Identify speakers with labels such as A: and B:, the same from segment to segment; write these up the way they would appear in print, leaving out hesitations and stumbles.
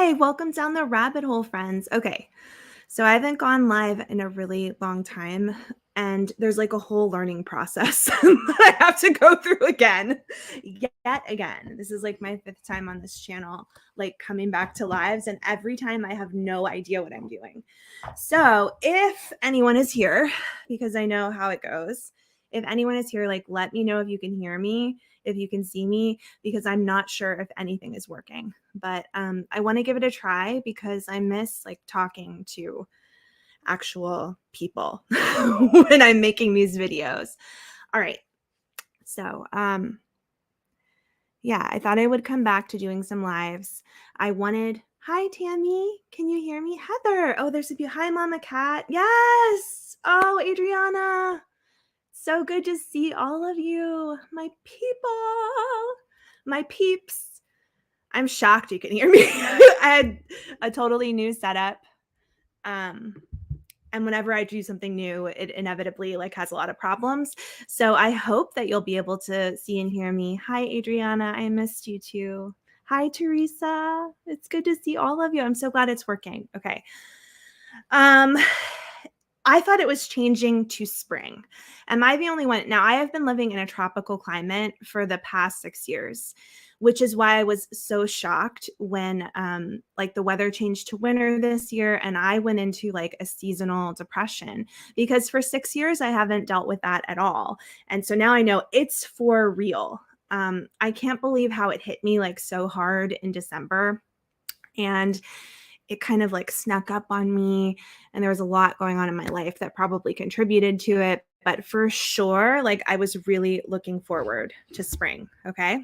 A: Hi, welcome down the rabbit hole, friends. Okay, so I haven't gone live in a really long time, and there's like a whole learning process that I have to go through again, yet again. This is like my fifth time on this channel, like coming back to lives, and every time I have no idea what I'm doing. So if anyone is here, because I know how it goes, if anyone is here, like let me know if you can hear me, if you can see me, because I'm not sure if anything is working. But I want to give it a try because I miss like talking to actual people when I'm making these videos. All right. So yeah, I thought I would come back to doing some lives. Hi Tammy, can you hear me? Heather, oh, there's a hi Mama Cat. Yes. Oh, Adriana, so good to see all of you, my people, my peeps. I'm shocked you can hear me. I had a totally new setup. And whenever I do something new, it inevitably like has a lot of problems. So I hope that you'll be able to see and hear me. Hi, Adriana. I missed you too. Hi, Teresa. It's good to see all of you. I'm so glad it's working. Okay. I thought it was changing to spring. Am I the only one? Now, I have been living in a tropical climate for the past 6 years, which is why I was so shocked when like the weather changed to winter this year and I went into like a seasonal depression because for 6 years I haven't dealt with that at all. And so now I know it's for real. I can't believe how it hit me like so hard in December. And it kind of like snuck up on me, and there was a lot going on in my life that probably contributed to it. But for sure, like I was really looking forward to spring. Okay.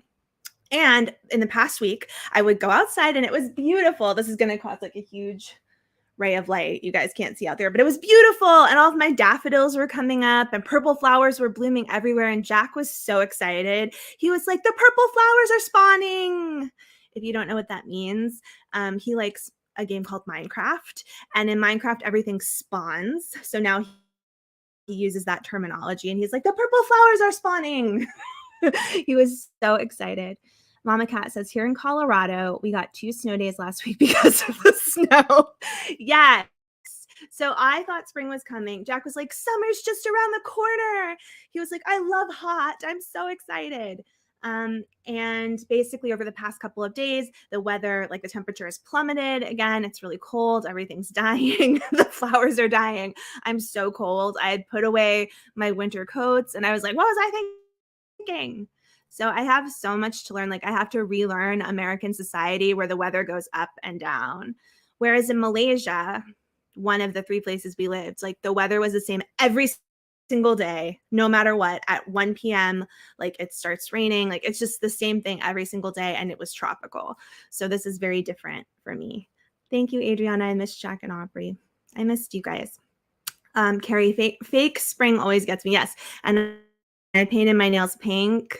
A: And in the past week, I would go outside and it was beautiful. This is going to cause like a huge ray of light you guys can't see out there, but it was beautiful. And all of my daffodils were coming up and purple flowers were blooming everywhere. And Jack was so excited. He was like, the purple flowers are spawning. If you don't know what that means, he likes a game called Minecraft. And in Minecraft, everything spawns. So now he uses that terminology and he's like, the purple flowers are spawning. He was so excited. Mama Cat says, here in Colorado, we got 2 snow days last week because of the snow. Yes. So I thought spring was coming. Jack was like, summer's just around the corner. He was like, I love hot. I'm so excited. And basically over the past couple of days, the weather, like the temperature has plummeted again. It's really cold. Everything's dying. The flowers are dying. I'm so cold. I had put away my winter coats and I was like, what was I thinking? So I have so much to learn. Like I have to relearn American society where the weather goes up and down. Whereas in Malaysia, one of the 3 places we lived, like the weather was the same every single day, no matter what. At 1 p.m., like it starts raining. Like it's just the same thing every single day. And it was tropical. So this is very different for me. Thank you, Adriana. I missed Jack and Aubrey. I missed you guys. Carrie, fake spring always gets me. Yes. And I painted my nails pink.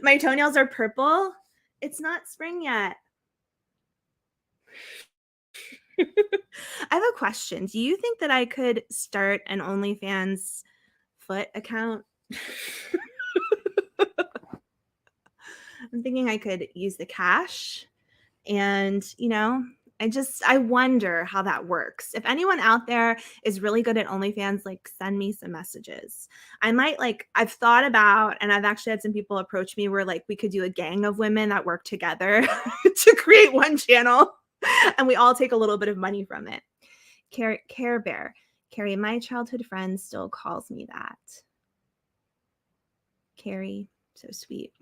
A: My toenails are purple. It's not spring yet. I have a question. Do you think that I could start an OnlyFans foot account? I'm thinking I could use the cash and, I wonder how that works. If anyone out there is really good at OnlyFans, like send me some messages. I might I've thought about, and I've actually had some people approach me where like we could do a gang of women that work together to create one channel and we all take a little bit of money from it. Care Bear. Carrie, my childhood friend still calls me that. Carrie, so sweet.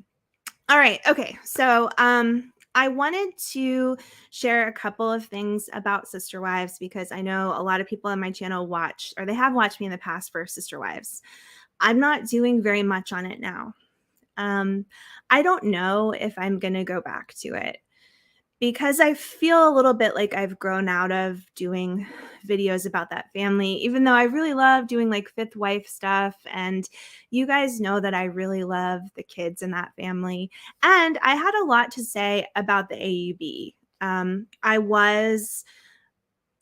A: All right. Okay. So I wanted to share a couple of things about Sister Wives because I know a lot of people on my channel watch, or they have watched me in the past for Sister Wives. I'm not doing very much on it now. I don't know if I'm going to go back to it because I feel a little bit like I've grown out of doing videos about that family, even though I really love doing like fifth wife stuff. And you guys know that I really love the kids in that family. And I had a lot to say about the AUB. I was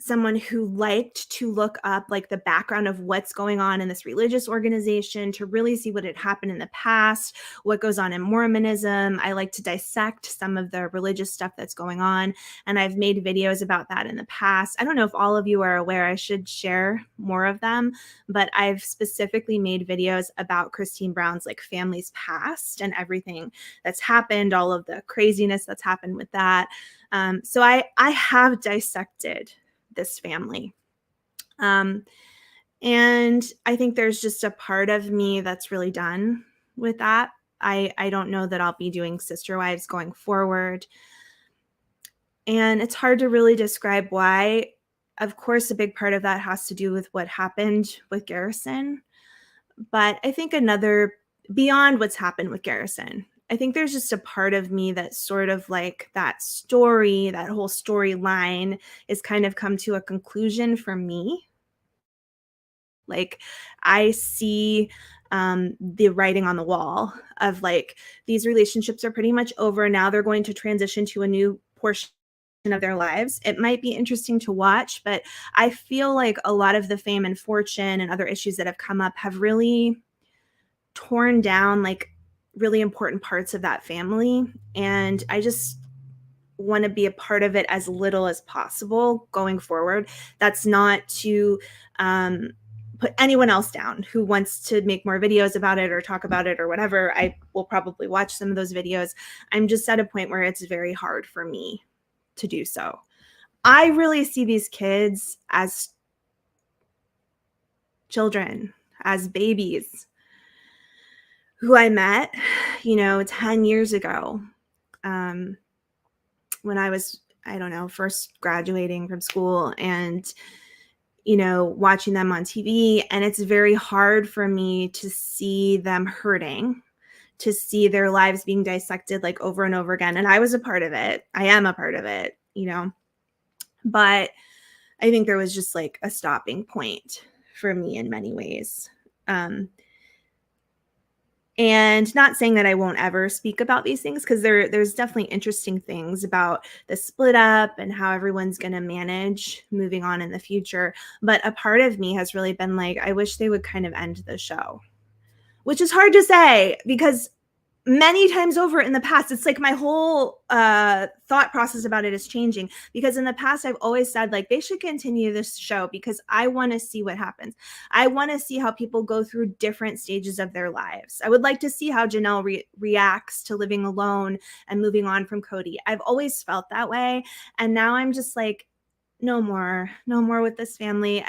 A: someone who liked to look up like the background of what's going on in this religious organization to really see what had happened in the past, what goes on in Mormonism. I like to dissect some of the religious stuff that's going on, and I've made videos about that in the past. I don't know if all of you are aware. I should share more of them, but I've specifically made videos about Christine Brown's like family's past and everything that's happened, all of the craziness that's happened with that. So I have dissected this family. And I think there's just a part of me that's really done with that. I don't know that I'll be doing Sister Wives going forward. And it's hard to really describe why. Of course, a big part of that has to do with what happened with Garrison. But I think beyond what's happened with Garrison, I think there's just a part of me that sort of like that story, that whole storyline is kind of come to a conclusion for me. Like I see the writing on the wall of like these relationships are pretty much over. Now they're going to transition to a new portion of their lives. It might be interesting to watch, but I feel like a lot of the fame and fortune and other issues that have come up have really torn down like really important parts of that family. And I just want to be a part of it as little as possible going forward. That's not to put anyone else down who wants to make more videos about it or talk about it or whatever. I will probably watch some of those videos. I'm just at a point where it's very hard for me to do so. I really see these kids as children, as babies who I met, 10 years ago, when I was, I don't know, first graduating from school and, watching them on TV. And it's very hard for me to see them hurting, to see their lives being dissected like over and over again. And I was a part of it. I am a part of it, but I think there was just like a stopping point for me in many ways. And not saying that I won't ever speak about these things, because there's definitely interesting things about the split up and how everyone's going to manage moving on in the future. But a part of me has really been like, I wish they would kind of end the show, which is hard to say because many times over in the past, it's like my whole thought process about it is changing, because in the past I've always said like they should continue this show because I want to see what happens. I want to see how people go through different stages of their lives. I would like to see how Janelle reacts to living alone and moving on from Cody. I've always felt that way, and now I'm just like, no more with this family.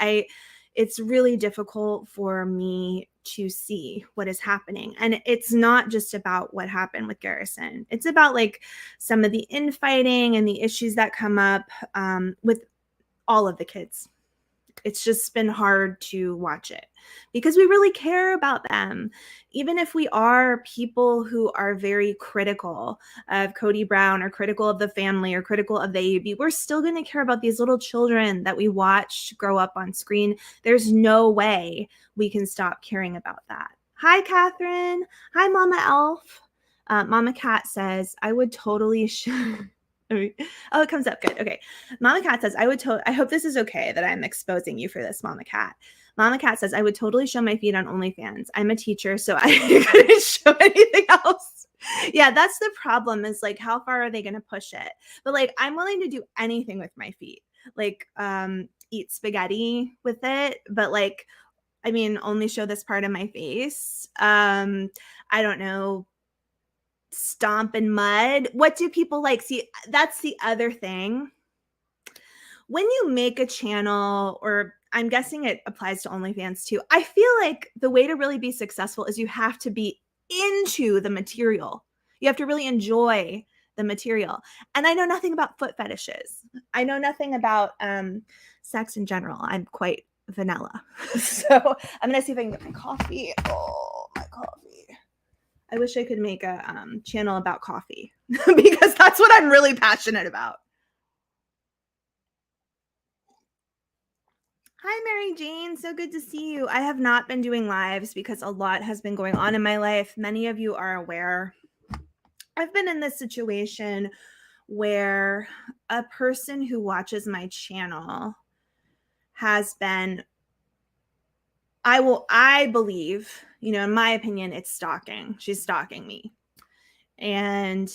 A: It's really difficult for me to see what is happening. And it's not just about what happened with Garrison. It's about like some of the infighting and the issues that come up with all of the kids. It's just been hard to watch it because we really care about them. Even if we are people who are very critical of Cody Brown or critical of the family or critical of the AUB, we're still going to care about these little children that we watched grow up on screen. There's no way we can stop caring about that. Hi, Catherine. Hi, Mama Elf. Mama Cat says, I would totally oh, it comes up. Good. Okay. Mama Cat says, I hope this is okay that I'm exposing you for this, Mama Cat. Mama Cat says, I would totally show my feet on OnlyFans. I'm a teacher, so I couldn't show anything else. Yeah, that's the problem, is like, how far are they going to push it? But like, I'm willing to do anything with my feet, like eat spaghetti with it. But like, I mean, only show this part of my face. I don't know, stomp in mud. What do people like? See, that's the other thing. When you make a channel, or I'm guessing it applies to OnlyFans too, I feel like the way to really be successful is you have to be into the material. You have to really enjoy the material. And I know nothing about foot fetishes. I know nothing about sex in general. I'm quite vanilla. So I'm going to see if I can get my coffee. Oh, my coffee. I wish I could make a channel about coffee because that's what I'm really passionate about. Hi, Mary Jane. So good to see you. I have not been doing lives because a lot has been going on in my life. Many of you are aware. I've been in this situation where a person who watches my channel has been, I believe, in my opinion, it's stalking. She's stalking me. And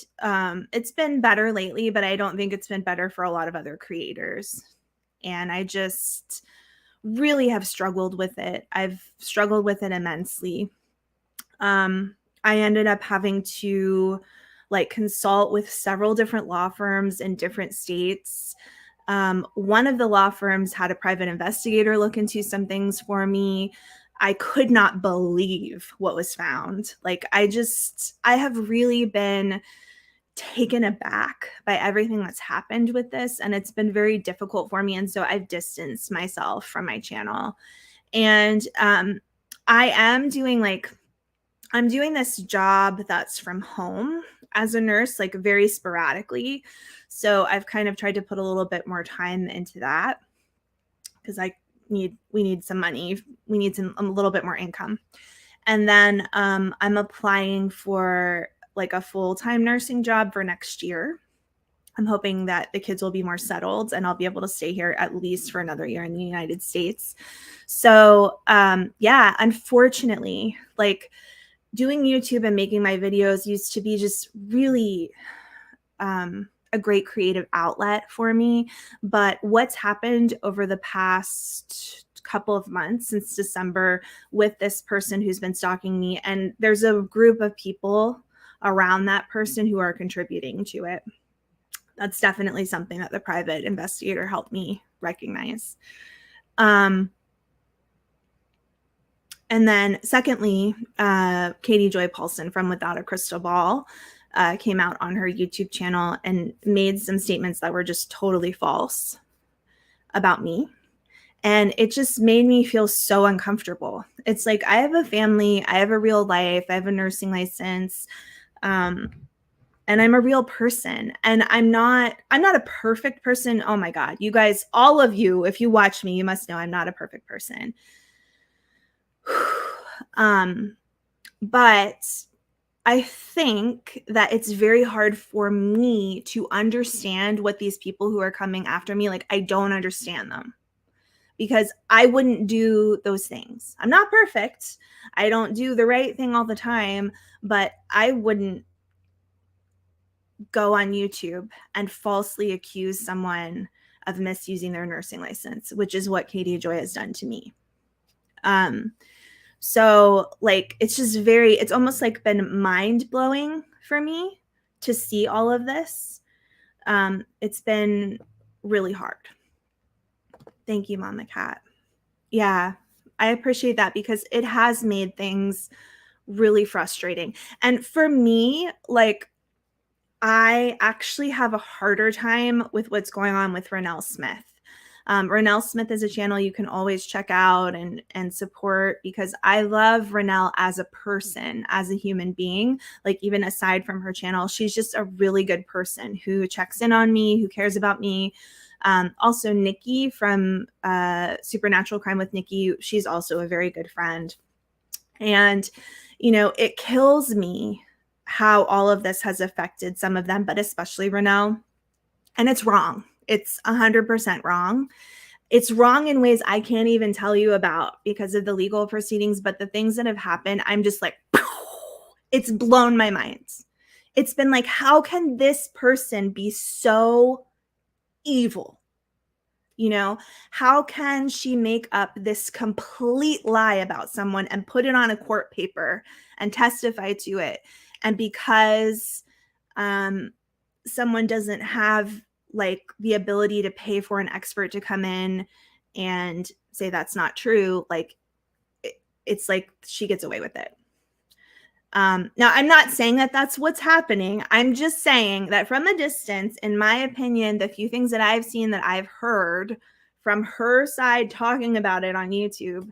A: it's been better lately, but I don't think it's been better for a lot of other creators. And I just really have struggled with it. I've struggled with it immensely. I ended up having to consult with several different law firms in different states. One of the law firms had a private investigator look into some things for me. I could not believe what was found. I have really been taken aback by everything that's happened with this, and it's been very difficult for me. And so I've distanced myself from my channel. And I'm doing this job that's from home as a nurse, very sporadically. So I've kind of tried to put a little bit more time into that because we need some money. We need a little bit more income. And then I'm applying for a full-time nursing job for next year. I'm hoping that the kids will be more settled and I'll be able to stay here at least for another year in the United States. So yeah, unfortunately, doing YouTube and making my videos used to be just really a great creative outlet for me. But what's happened over the past couple of months since December with this person who's been stalking me, and there's a group of people around that person who are contributing to it. That's definitely something that the private investigator helped me recognize. And then secondly, Katie Joy Paulson from Without a Crystal Ball came out on her YouTube channel and made some statements that were just totally false about me. And it just made me feel so uncomfortable. It's like, I have a family, I have a real life, I have a nursing license, and I'm a real person. And I'm not a perfect person. Oh my God, you guys, all of you, if you watch me, you must know I'm not a perfect person. But I think that it's very hard for me to understand what these people who are coming after me, I don't understand them because I wouldn't do those things. I'm not perfect. I don't do the right thing all the time, but I wouldn't go on YouTube and falsely accuse someone of misusing their nursing license, which is what Katie Joy has done to me. So it's just it's almost been mind blowing for me to see all of this. It's been really hard. Thank you, Mama Cat. Yeah, I appreciate that because it has made things really frustrating. And for me, I actually have a harder time with what's going on with Renelle Smith. Renelle Smith is a channel you can always check out and support because I love Renelle as a person, as a human being. Even aside from her channel, she's just a really good person who checks in on me, who cares about me. Also, Nikki from Supernatural Crime with Nikki, she's also a very good friend. And, it kills me how all of this has affected some of them, but especially Renelle. And it's wrong. It's 100% wrong. It's wrong in ways I can't even tell you about because of the legal proceedings, but the things that have happened, I'm just it's blown my mind. It's been how can this person be so evil? How can she make up this complete lie about someone and put it on a court paper and testify to it? And because someone doesn't have the ability to pay for an expert to come in and say that's not true, it's she gets away with it. Now, I'm not saying that that's what's happening. I'm just saying that from a distance, in my opinion, the few things that I've seen, that I've heard from her side talking about it on YouTube,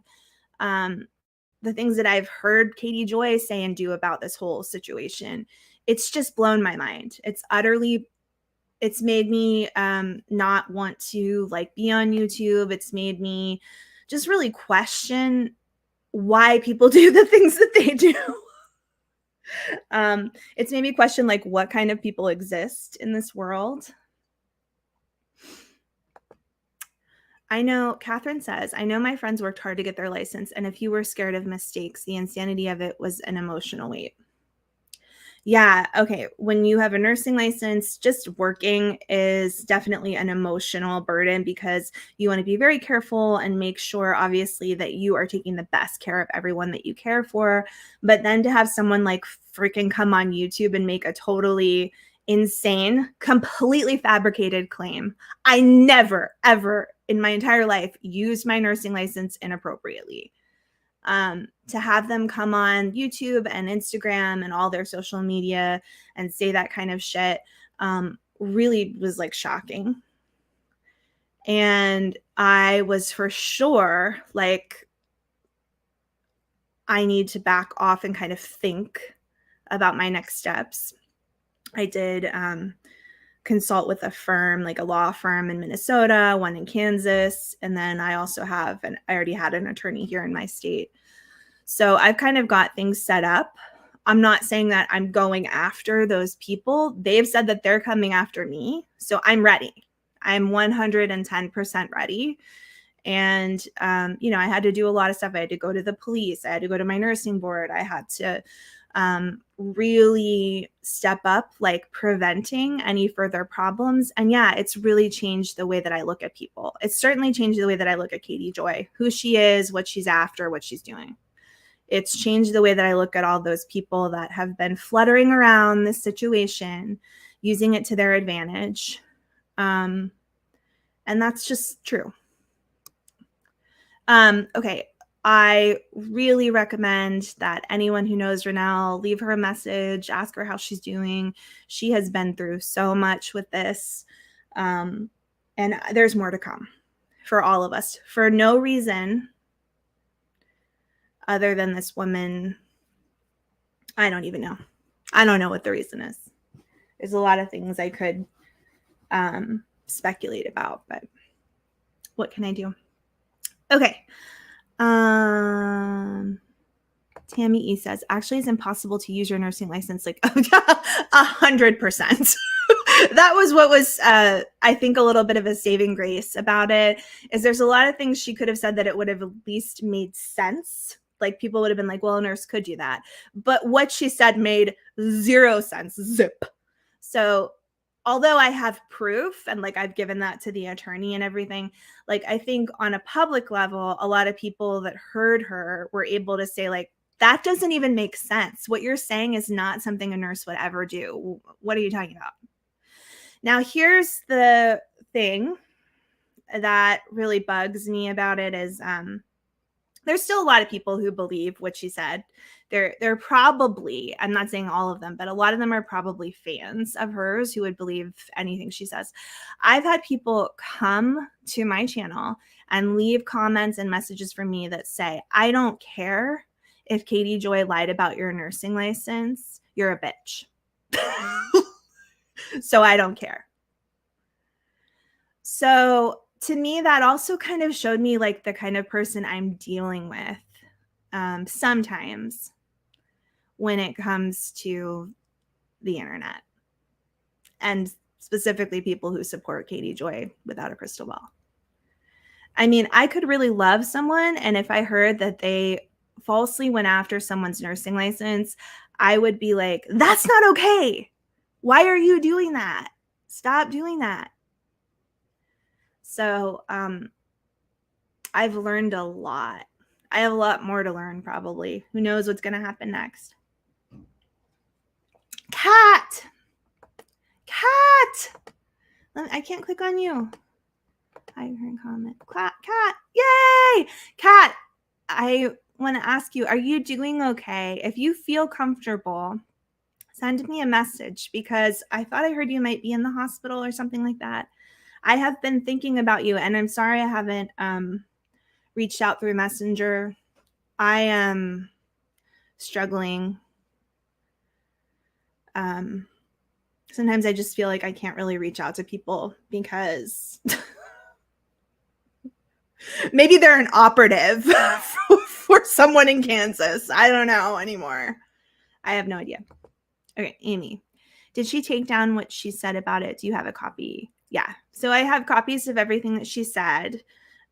A: the things that I've heard Katie Joy say and do about this whole situation, it's just blown my mind. It's made me not want to be on YouTube. It's made me just really question why people do the things that they do. It's made me question what kind of people exist in this world. I know, Catherine says, I know my friends worked hard to get their license, and if you were scared of mistakes, the insanity of it was an emotional weight. Yeah, okay. When you have a nursing license, just working is definitely an emotional burden because you want to be very careful and make sure, obviously, that you are taking the best care of everyone that you care for. But then to have someone like freaking come on YouTube and make a totally insane, completely fabricated claim. I never, ever in my entire life used my nursing license inappropriately. To have them come on YouTube and Instagram and all their social media and say that kind of shit really was like shocking. And I was for sure like, I need to back off and kind of think about my next steps. I did consult with a firm, like a law firm in Minnesota, one in Kansas, and then I also I already had an attorney here in my state. So I've kind of got things set up. I'm not saying that I'm going after those people. They've said that they're coming after me. So I'm ready. I'm 110% ready. And, I had to do a lot of stuff. I had to go to the police. I had to go to my nursing board. I had to really step up, like preventing any further problems. And yeah, it's really changed the way that I look at people. It's certainly changed the way that I look at Katie Joy, who she is, what she's after, what she's doing. It's changed the way that I look at all those people that have been fluttering around this situation, using it to their advantage. And that's just true. Okay. I really recommend that anyone who knows Renelle, leave her a message, ask her how she's doing. She has been through so much with this. And there's more to come for all of us for no reason other than this woman. I don't even know. I don't know what the reason is. There's a lot of things I could speculate about, but what can I do? Okay. Tammy E says, actually, it's impossible to use your nursing license. Like 100%. That was what was, I think, a little bit of a saving grace about it. Is there's a lot of things she could have said that it would have at least made sense. Like people would have been like, well, a nurse could do that. But what she said made zero sense. Zip. So although I have proof and like I've given that to the attorney and everything, like I think on a public level, a lot of people that heard her were able to say like, that doesn't even make sense. What you're saying is not something a nurse would ever do. What are you talking about? Now, here's the thing that really bugs me about it is there's still a lot of people who believe what she said. They're probably, I'm not saying all of them, but a lot of them are probably fans of hers who would believe anything she says. I've had people come to my channel and leave comments and messages for me that say, I don't care if Katie Joy lied about your nursing license, you're a bitch. So I don't care. So to me, that also kind of showed me like the kind of person I'm dealing with sometimes when it comes to the internet, and specifically people who support Katie Joy without a crystal ball. I mean, I could really love someone, and if I heard that they falsely went after someone's nursing license, I would be like, that's not okay. Why are you doing that? Stop doing that. So I've learned a lot. I have a lot more to learn, probably. Who knows what's going to happen next? Cat! I can't click on you. I heard comment. Cat! Yay! Cat! I want to ask you, are you doing okay? If you feel comfortable, send me a message because I thought I heard you might be in the hospital or something like that. I have been thinking about you, and I'm sorry I haven't reached out through Messenger. I am struggling. Sometimes I just feel like I can't really reach out to people because maybe they're an operative for someone in Kansas. I don't know anymore. I have no idea. Okay, Amy. Did she take down what she said about it? Do you have a copy? Yeah. So I have copies of everything that she said.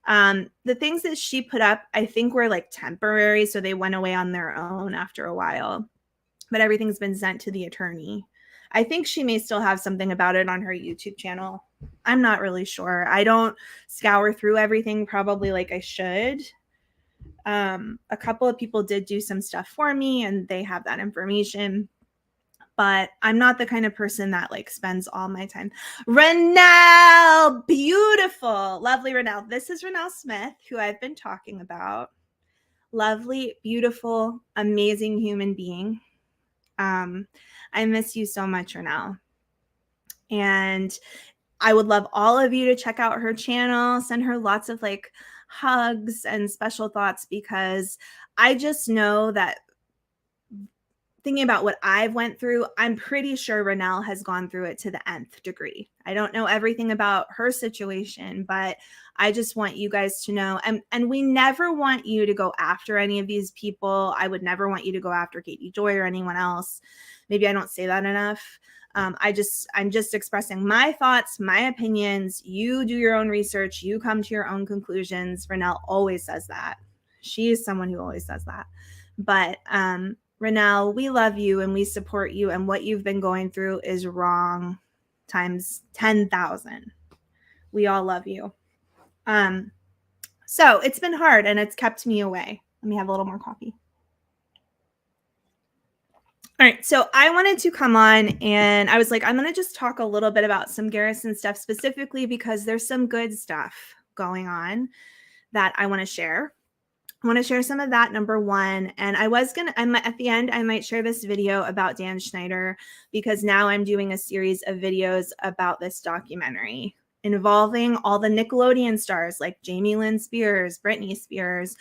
A: The things that she put up, I think were like temporary. So they went away on their own after a while, but everything's been sent to the attorney. I think she may still have something about it on her YouTube channel. I'm not really sure. I don't scour through everything probably like I should. A couple of people did do some stuff for me and they have that information, but I'm not the kind of person that like spends all my time. Renelle, beautiful, lovely Renelle. This is Renelle Smith, who I've been talking about. Lovely, beautiful, amazing human being. I miss you so much, Renelle. And I would love all of you to check out her channel, send her lots of like hugs and special thoughts, because I just know that thinking about what I've went through, I'm pretty sure Renelle has gone through it to the nth degree. I don't know everything about her situation, but I just want you guys to know. And we never want you to go after any of these people. I would never want you to go after Katie Joy or anyone else. Maybe I don't say that enough. I'm just expressing my thoughts, my opinions. You do your own research. You come to your own conclusions. Renelle always says that. She is someone who always says that. But Renelle, we love you and we support you. And what you've been going through is wrong times 10,000. We all love you. So it's been hard and it's kept me away. Let me have a little more coffee. All right, so I wanted to come on and I was like, I'm going to just talk a little bit about some Garrison stuff specifically because there's some good stuff going on that I want to share. I want to share some of that, number one. And at the end, I might share this video about Dan Schneider because now I'm doing a series of videos about this documentary involving all the Nickelodeon stars like Jamie Lynn Spears, Britney Spears,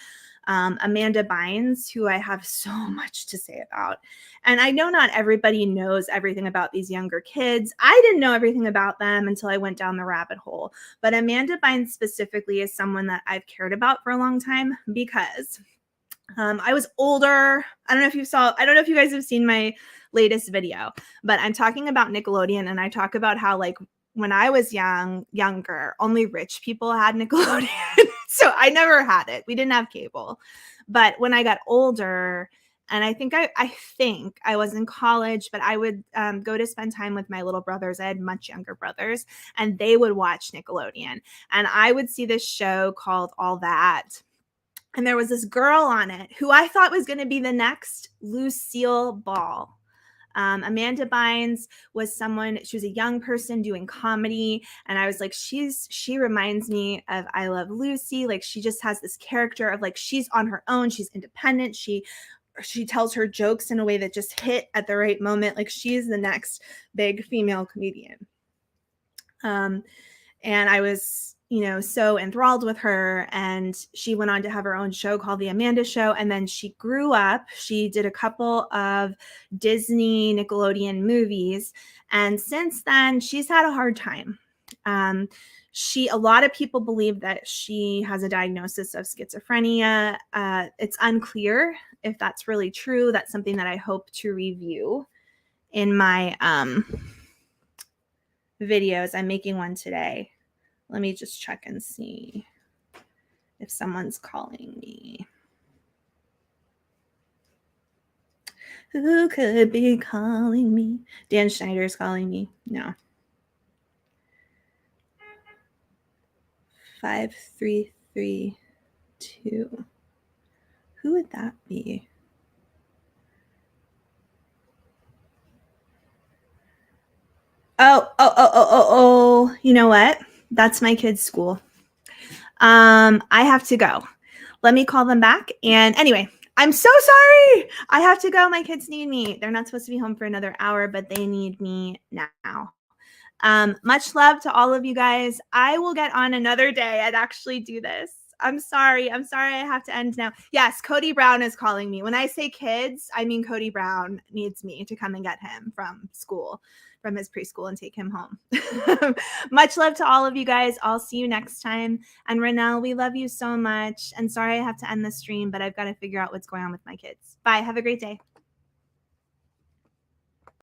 A: Amanda Bynes, who I have so much to say about. And I know not everybody knows everything about these younger kids. I didn't know everything about them until I went down the rabbit hole. But Amanda Bynes specifically is someone that I've cared about for a long time because I was older. I don't know if you guys have seen my latest video, but I'm talking about Nickelodeon and I talk about how like when I was younger, only rich people had Nickelodeon. So I never had it. We didn't have cable. But when I got older, and I think I was in college, but I would go to spend time with my little brothers. I had much younger brothers, and they would watch Nickelodeon. And I would see this show called All That. And there was this girl on it who I thought was going to be the next Lucille Ball. Amanda Bynes was she was a young person doing comedy. And I was like, she reminds me of I Love Lucy. Like she just has this character of like, she's on her own. She's independent. She tells her jokes in a way that just hit at the right moment. Like she's the next big female comedian. And I was, so enthralled with her, and she went on to have her own show called The Amanda Show. And then she grew up, she did a couple of Disney Nickelodeon movies. And since then she's had a hard time. A lot of people believe that she has a diagnosis of schizophrenia. It's unclear if that's really true. That's something that I hope to review in my videos. I'm making one today. Let me just check and see if someone's calling me. Who could be calling me? Dan Schneider's calling me. No. 5332. Who would that be? Oh. You know what? That's my kid's school. I have to go. Let me call them back. And anyway, I'm so sorry. I have to go. My kids need me. They're not supposed to be home for another hour, but they need me now. Much love to all of you guys. I will get on another day and actually do this. I'm sorry. I have to end now. Yes, Cody Brown is calling me. When I say kids, I mean Cody Brown needs me to come and get him from school, from his preschool, and take him home. Much love to all of you guys. I'll see you next time. And Renelle, we love you so much. And sorry I have to end the stream, but I've got to figure out what's going on with my kids. Bye. Have a great day.